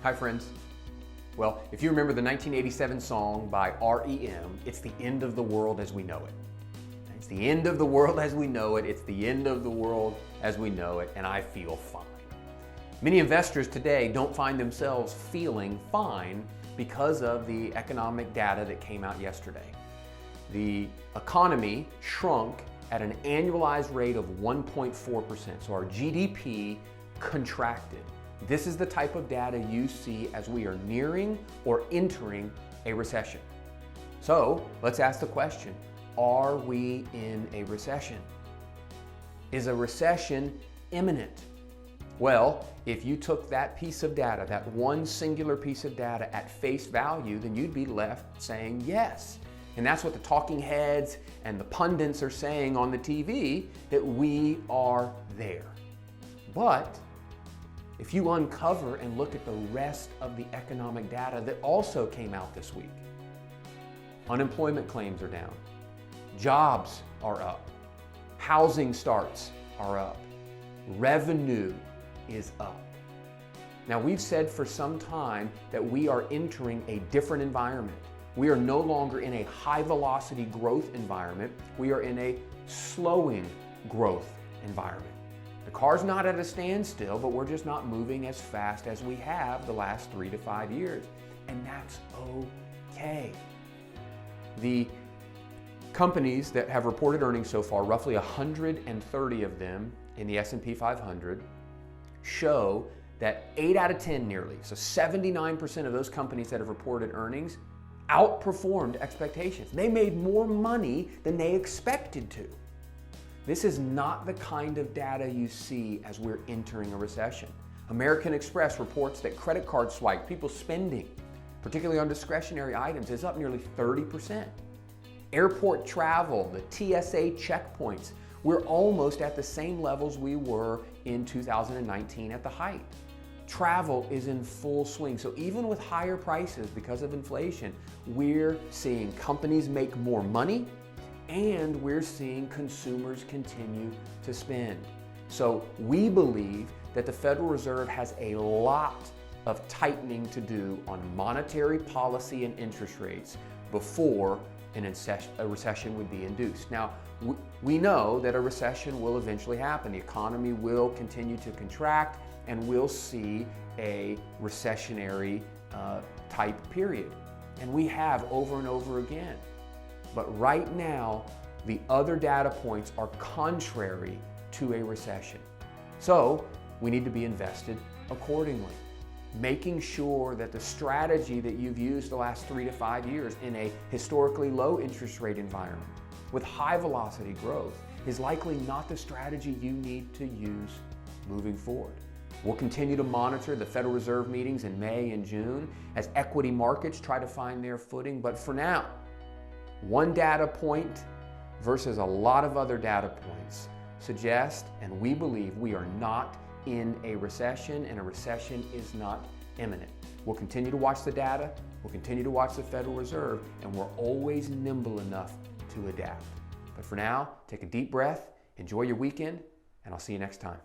Hi friends. Well, if you remember the 1987 song by REM, it's the end of the world as we know it. It's the end of the world as we know it. It's the end of the world as we know it, and I feel fine. Many investors today don't find themselves feeling fine because of the economic data that came out yesterday. The economy shrunk at an annualized rate of 1.4%, so our GDP contracted. This is the type of data you see as we are nearing or entering a recession. So let's ask the question, are we in a recession? Is a recession imminent? Well, if you took that piece of data, that one singular piece of data at face value, then you'd be left saying yes. And that's what the talking heads and the pundits are saying on the TV, that we are there. But if you uncover and look at the rest of the economic data that also came out this week, unemployment claims are down, jobs are up, housing starts are up, revenue is up. Now, we've said for some time that we are entering a different environment. We are no longer in a high velocity growth environment. We are in a slowing growth environment. The car's not at a standstill, but we're just not moving as fast as we have the last 3 to 5 years. And that's okay. The companies that have reported earnings so far, roughly 130 of them in the S&P 500, show that 8 out of 10 nearly, so 79% of those companies that have reported earnings outperformed expectations. They made more money than they expected to. This is not the kind of data you see as we're entering a recession. American Express reports that credit card swipe, people spending, particularly on discretionary items, is up nearly 30%. Airport travel, the TSA checkpoints, we're almost at the same levels we were in 2019 at the height. Travel is in full swing. So even with higher prices because of inflation, we're seeing companies make more money, and we're seeing consumers continue to spend. So we believe that the Federal Reserve has a lot of tightening to do on monetary policy and interest rates before a recession would be induced. Now, we know that a recession will eventually happen. The economy will continue to contract, and we'll see a recessionary type period. And we have over and over again. But right now, the other data points are contrary to a recession. So we need to be invested accordingly, making sure that the strategy that you've used the last 3 to 5 years in a historically low interest rate environment with high velocity growth is likely not the strategy you need to use moving forward. We'll continue to monitor the Federal Reserve meetings in May and June as equity markets try to find their footing. But for now, one data point versus a lot of other data points suggest, and we believe, we are not in a recession, and a recession is not imminent. We'll continue to watch the data, we'll continue to watch the Federal Reserve, and we're always nimble enough to adapt. But for now, take a deep breath, enjoy your weekend, and I'll see you next time.